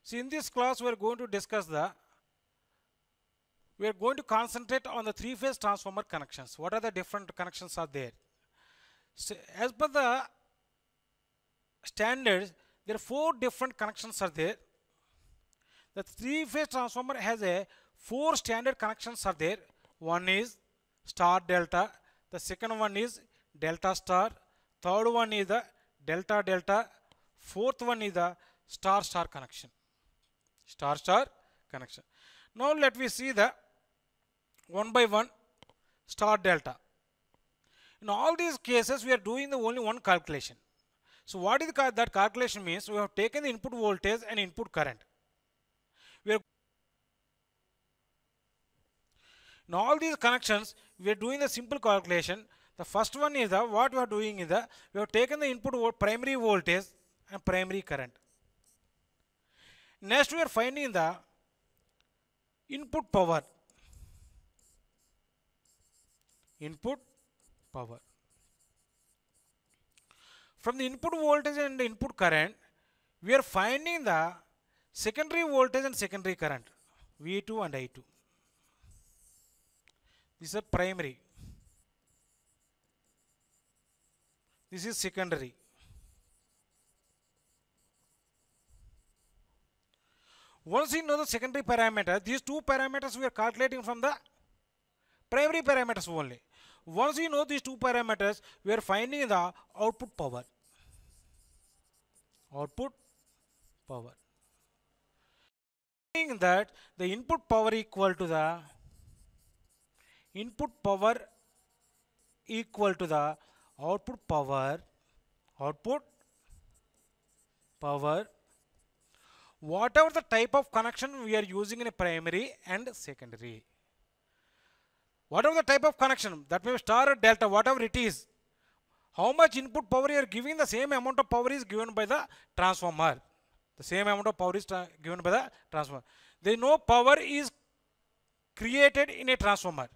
So in this class we are going to discuss we are going to concentrate on the three-phase transformer connections. What are the different connections are there? So as per the standards, there are four different connections are there. The three-phase transformer has a four standard connections are there. One is star delta, the second one is delta star, third one is the delta delta, fourth one is the star star connection. Star star connection. Now let me see the one by one star delta. In all these cases, we are doing the only one calculation. So what is that calculation means? We have taken the input voltage and input current. We are in all these connections, we are doing the simple calculation. The first one is what we are doing is we have taken the input primary voltage and primary current. Next, we are finding the input power. Input power. From the input voltage and the input current, we are finding the secondary voltage and secondary current, V2 and I2. This is a primary. This is secondary. Once you know the secondary parameter, these two parameters we are calculating from the primary parameters only. Once you know these two parameters, we are finding the output power. Output power. Meaning that the input power equal to the input power equal to the output power whatever the type of connection we are using in a primary and secondary. Whatever the type of connection, that may be star or delta, whatever it is, how much input power you are giving, the same amount of power is given by the transformer. The same amount of power is given by the transformer. There is no power is created in a transformer.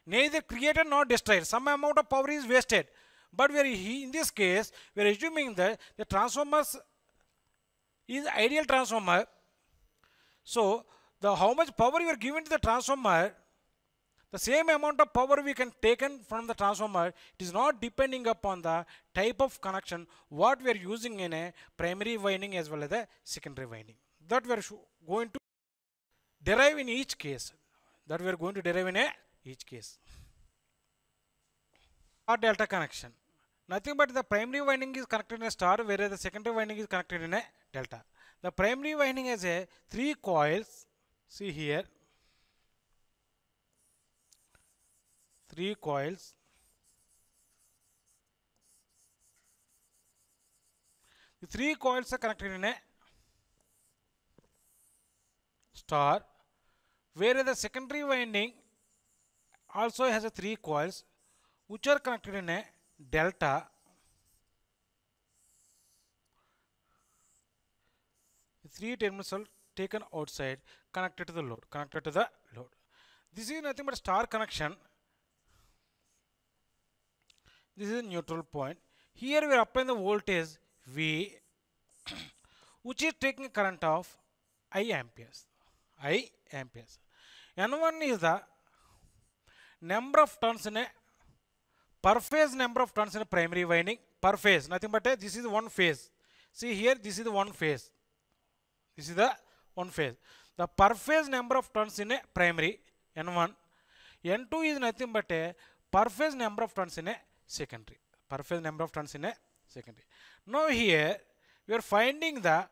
Neither created nor destroyed. Some amount of power is wasted. But we are, in this case, we are assuming that the transformers is ideal transformer. So, how much power you are given to the transformer, the same amount of power we can taken from the transformer. It is not depending upon the type of connection what we are using in a primary winding as well as the secondary winding. That we are going to derive in each case. Each case. Star delta connection. Nothing but the primary winding is connected in a star, whereas the secondary winding is connected in a delta. The primary winding has a 3 coils. See here. 3 coils. The 3 coils are connected in a star, whereas the secondary winding also has a 3 coils which are connected in a delta. The 3 terminals are taken outside, connected to the load. This is nothing but star connection. This is a neutral point. Here we are applying the voltage V, which is taking a current of I amperes. N1 is the number of turns in a per phase number of turns in a primary winding. Per phase, nothing but this is one phase. See here, this is the one phase. This is the one phase. The per phase number of turns in a primary, N1. N2 is nothing but a per phase number of turns in a secondary. Now here we are finding the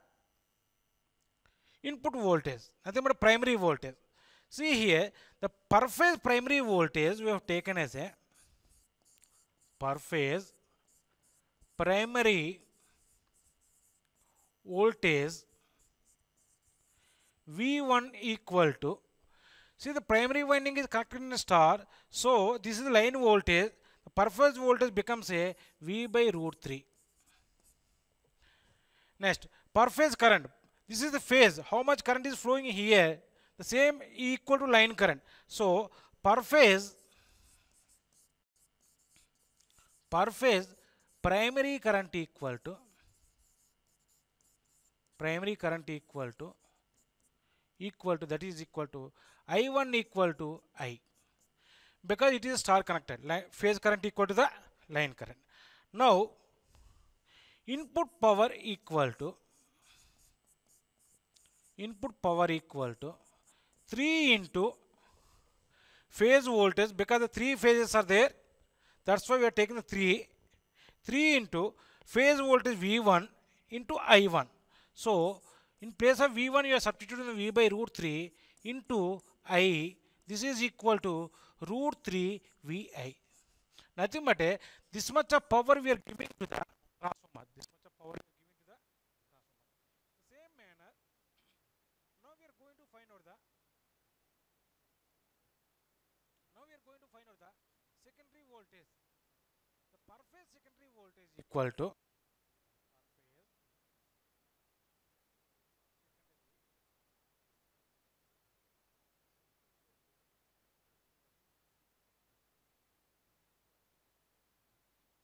input voltage, nothing but primary voltage. See here, the per phase primary voltage we have taken as a per phase primary voltage V1 equal to, see the primary winding is connected in a star, so this is the line voltage. The per phase voltage becomes a V by root 3. Next, per phase current. This is the phase. How much current is flowing here? The same equal to line current. So, per phase primary current equal to primary current equal to that is equal to I1 equal to I, because it is star connected. Phase current equal to the line current. Now input power equal to 3 into phase voltage, because the 3 phases are there, that's why we are taking the 3 into phase voltage V1 into I1. So in place of V1 you are substituting the V by root 3 into I. This is equal to root 3 VI. Nothing but this much of power we are giving to the transformer. This much of power we are giving to the transformer. The same manner, now we are going to find out the secondary voltage. The per phase secondary voltage equal to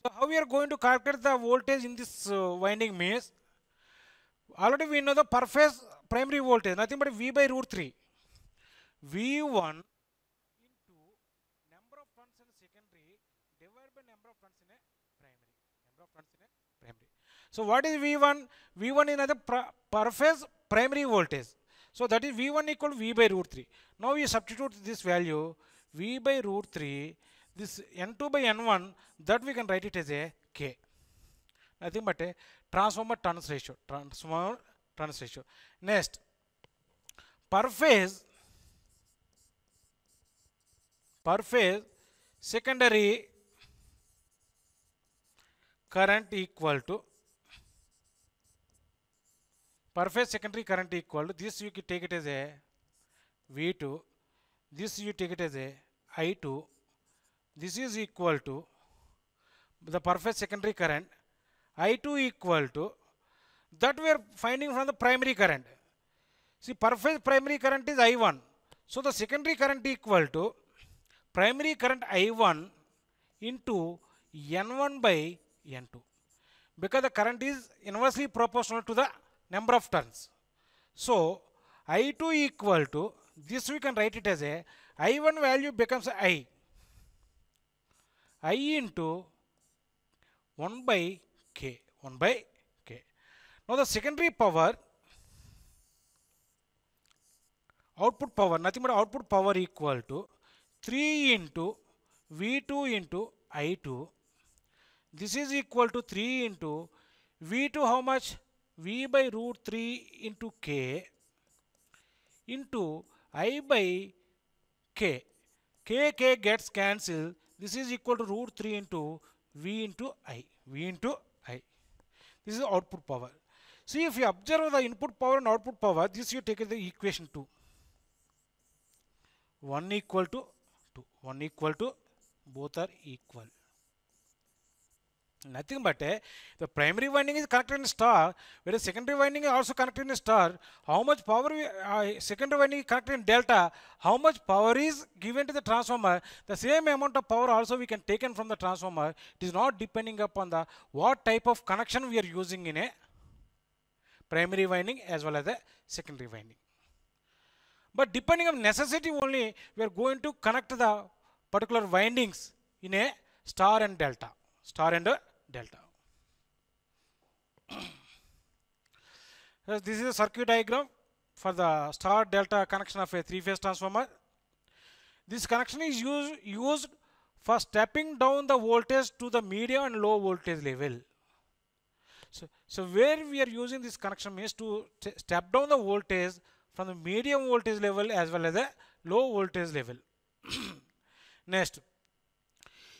so how we are going to calculate the voltage in this winding means, already we know the per phase primary voltage, nothing but V by root 3. V1 into number of turns in secondary divided by number of turns in a primary. So what is V1? V1 is another per phase primary voltage. So that is V1 equal to V by root 3. Now we substitute this value V by root 3, this N2 by N1, that we can write it as a K. Nothing but a transformer turns ratio. Next, per phase secondary current equal to this, you can take it as a V2, this you take it as a I2, this is equal to the per phase secondary current, I2 equal to that we are finding from the primary current. See, per phase primary current is I1. So the secondary current equal to primary current I1 into N1 by N2, because the current is inversely proportional to the number of turns. So I2 equal to this, we can write it as a I1 value becomes I into 1 by K. Now the secondary power, output power, nothing but output power equal to 3 into V2 into I2. This is equal to 3 into V2, how much? V by root 3 into K into I by K. K gets cancelled. This is equal to root 3 into V into I. This is output power. See, if you observe the input power and output power, this you take as the equation 2. 1 equal to 2. 1 equal to, both are equal. Nothing but the primary winding is connected in star, whereas secondary winding is also connected in star. How much power secondary winding is connected in delta, how much power is given to the transformer, the same amount of power also we can take in from the transformer. It is not depending upon the what type of connection we are using in a primary winding as well as the secondary winding. But depending on necessity only, we are going to connect the particular windings in a star and delta. This is a circuit diagram for the star delta connection of a 3-phase transformer. This connection is used for stepping down the voltage to the medium and low voltage level. So where we are using this connection means to step down the voltage from the medium voltage level as well as the low voltage level. Next,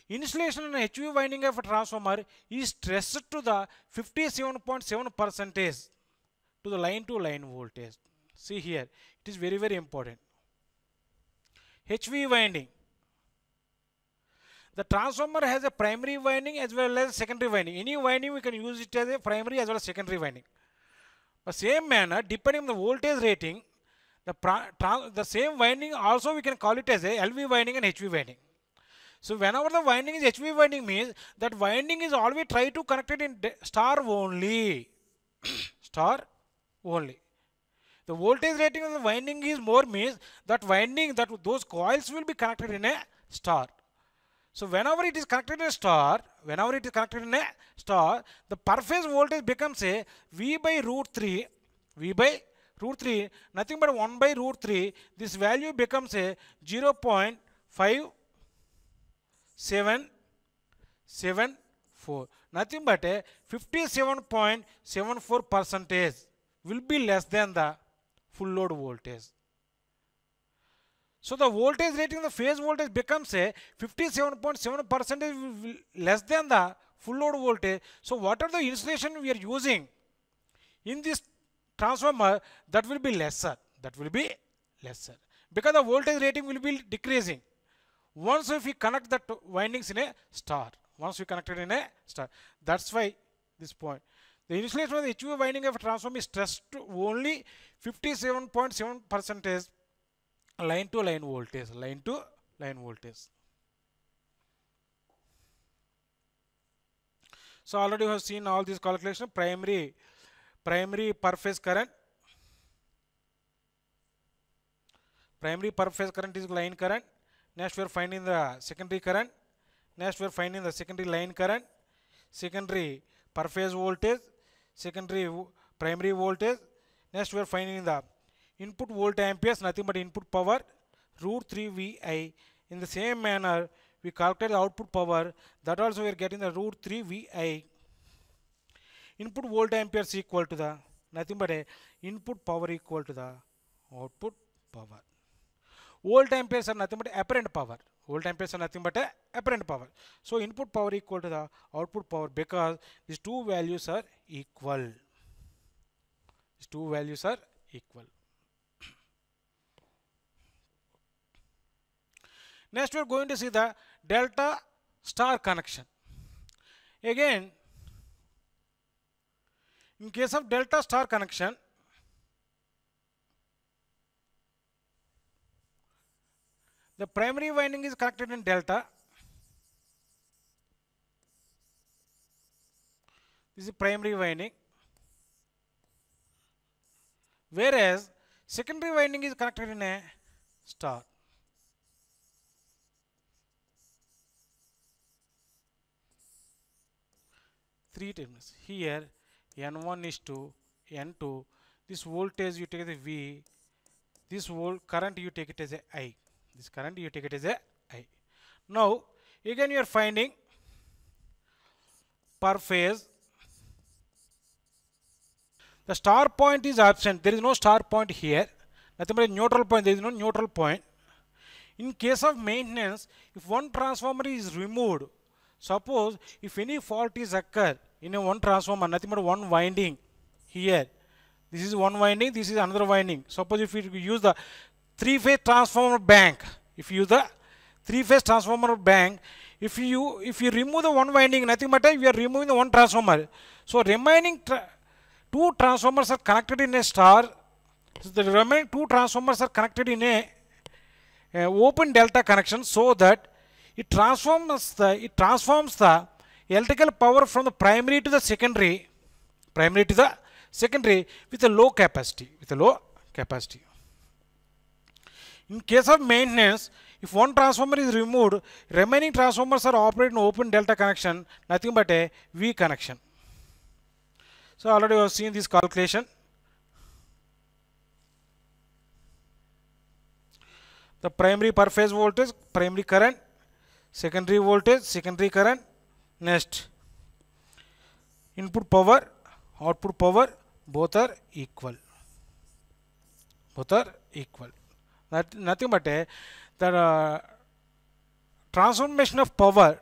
insulation and HV winding of a transformer is stressed to the 57.7% to the line to line voltage. See here, it is very, very important. HV winding. The transformer has a primary winding as well as secondary winding. Any winding we can use it as a primary as well as secondary winding. The same manner, depending on the voltage rating, the same winding also we can call it as a LV winding and HV winding. So whenever the winding is HV winding means that winding is always try to connect it in star only. Star only. The voltage rating of the winding is more means that winding, that those coils will be connected in a star. So whenever it is connected in a star, the per phase voltage becomes a V by root 3, nothing but 1 by root 3. This value becomes a 0.5774, nothing but a 57.74 percentage will be less than the full load voltage. So the voltage rating of the phase voltage becomes a 57.7% less than the full load voltage. So whatever the insulation we are using in this transformer, that will be lesser. Because the voltage rating will be decreasing. Once if we connect the windings in a star. That's why this point. The insulation of the HV winding of a transformer is stressed to only 57.7% line to line voltage. So already we have seen all these calculations. Primary per phase current. Primary per phase current is line current. Next we are finding the secondary current. Next we are finding the secondary line current. Secondary per phase voltage. Secondary primary voltage. Next we are finding the input volt amperes, nothing but input power, root 3 VI. In the same manner, we calculate the output power, that also we are getting the root 3 VI. Input volt amperes equal to the, nothing but a input power equal to the output power. Volt amperes are nothing but apparent power. So input power equal to the output power, because these two values are equal. Next we are going to see the delta star connection. Again, in case of delta star connection, the primary winding is connected in delta. This is primary winding. Whereas secondary winding is connected in a star. Three terminals. Here N1 is to N2. This voltage you take as a V. This current you take it as a I. Now again you are finding per phase. The star point is absent. There is no star point here. Nothing but a neutral point. There is no neutral point. In case of maintenance, if one transformer is removed, suppose if any fault is occur in a one transformer, nothing but one winding here. This is one winding, this is another winding. Suppose if you use the three-phase transformer bank, if you remove the one winding, nothing but you are removing the one transformer. So remaining two transformers are connected in a star. So the remaining two transformers are connected in a open delta connection, so that it transforms the electrical power from the primary to the secondary with a low capacity. In case of maintenance, if one transformer is removed, remaining transformers are operating in open delta connection, nothing but a V connection. So already we have seen this calculation. The primary per phase voltage, primary current, secondary voltage, secondary current. Next, input power, output power, both are equal. Nothing but the transformation of power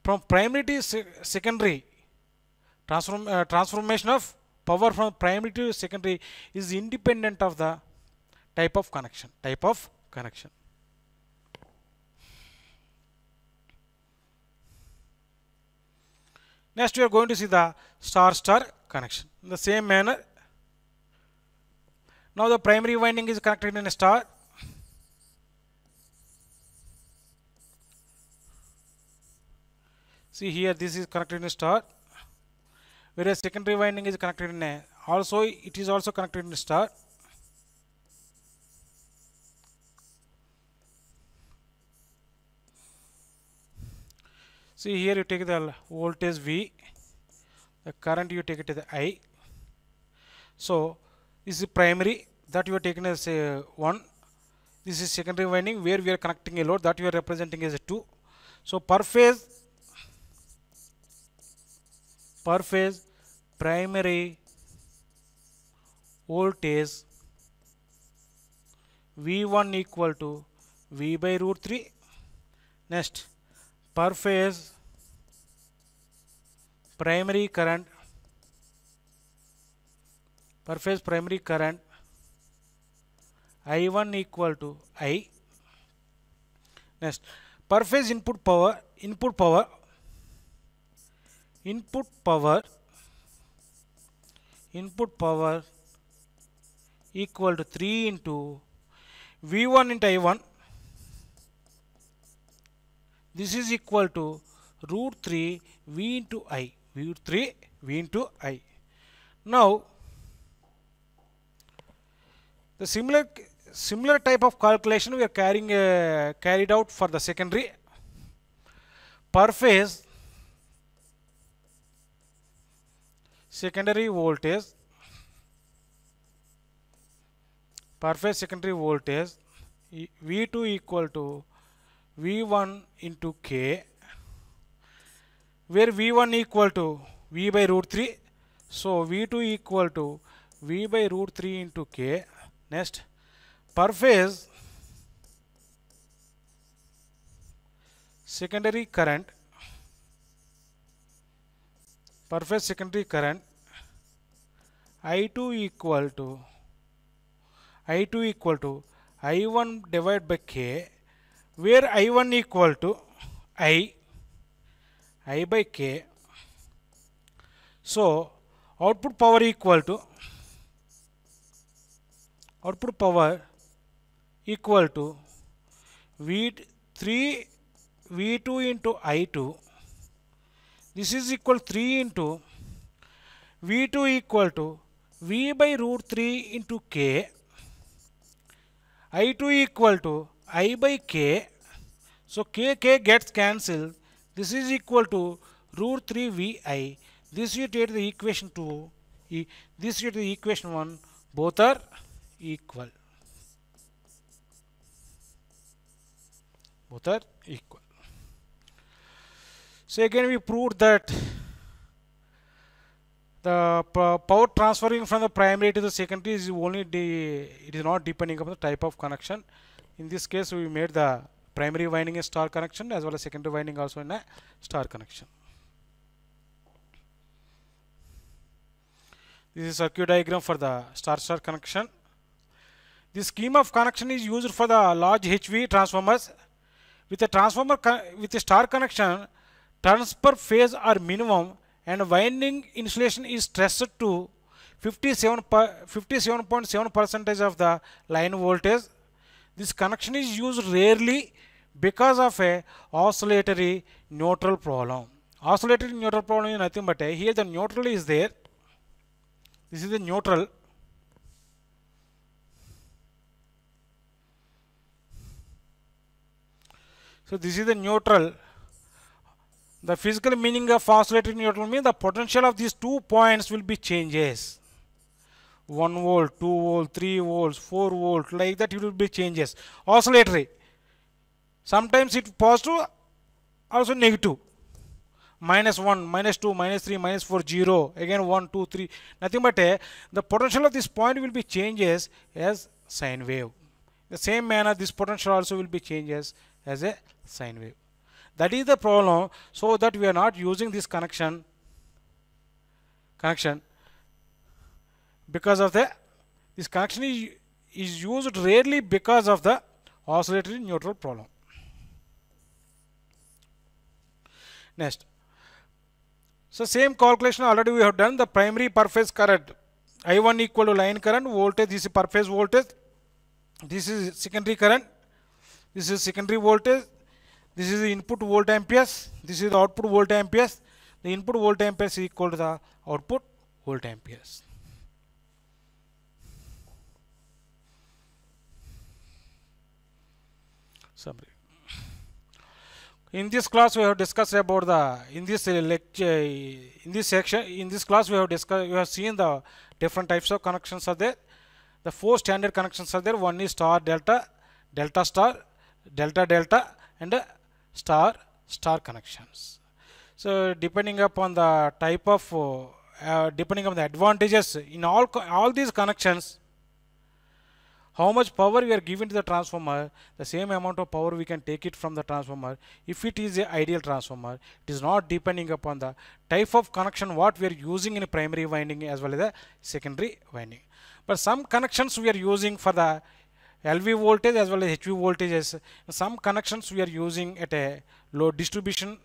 from primary to secondary. Transformation of power from primary to secondary is independent of the type of connection. Next, we are going to see the star-star connection. In the same manner, now the primary winding is connected in a star. See here, this is connected in a star, whereas secondary winding is connected in a also it is also connected in star. See here you take the voltage V, the current you take it to the I. So this is primary that you are taking as a 1. This is secondary winding where we are connecting a load that we are representing as a 2. So per phase primary voltage V1 equal to V by root 3. Next, per phase primary current I1 equal to I. Next, per phase input power equal to 3 into V1 into I1. This is equal to root 3 V into I. Root 3 V into I. Now, the similar type of calculation we are carried out for the secondary. Per phase secondary voltage V2 equal to V1 into K, where V1 equal to V by root 3. So V2 equal to V by root 3 into K. Next, per phase secondary current I2 equal to I1 divided by K, where I1 equal to I by K. So output power equal to V3 V2 into I2. This is equal 3 into V2 equal to V by root 3 into K. I2 equal to I by K. So K gets cancelled. This is equal to root 3 Vi. This you take the equation 2. This you take the equation 1. Both are equal. So again we proved that the power transferring from the primary to the secondary is it is not depending upon the type of connection. In this case we made the primary winding a star connection as well as secondary winding also in a star connection. This is circuit diagram for the star-star connection. This scheme of connection is used for the large HV transformers. With a transformer with a star connection, turns per phase are minimum and winding insulation is stressed to 57.7% of the line voltage. This connection is used rarely because of a oscillatory neutral problem. Oscillatory neutral problem is nothing but here the neutral is there. This is the neutral. So this is the neutral. The physical meaning of oscillatory neutral means the potential of these 2 points will be changes. 1 volt, 2 volt, 3 volts, 4 volt, like that it will be changes. Oscillatory. Sometimes it positive, also negative. -1, -2, -3, -4, 0, again 1, 2, 3. Nothing but the potential of this point will be changes as sine wave. The same manner this potential also will be changes as a sine wave. That is the problem, so that we are not using this connection because of this connection is used rarely because of the oscillatory neutral problem. Next, so same calculation already we have done. The primary per phase current I1 equal to line current voltage. This is per phase voltage. This is secondary current. This is secondary voltage. This is the input volt amperes. This is the output volt amperes. The input volt amperes is equal to the output volt amperes. summary. In this class we have discussed about the in this lecture in this section in this class we have discussed you have seen the different types of connections are there. The four standard connections are there. One is star delta, delta star, delta delta, and star star connections. So depending upon the type of depending on the advantages in all these connections, how much power we are giving to the transformer, the same amount of power we can take it from the transformer. If it is an ideal transformer, it is not depending upon the type of connection what we are using in a primary winding as well as a secondary winding. But some connections we are using for the LV voltage as well as HV voltages. Some connections we are using at a low distribution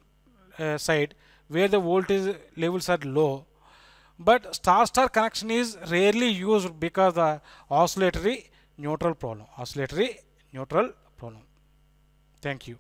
side where the voltage levels are low. But star-star connection is rarely used because the oscillatory neutral problem. Thank you.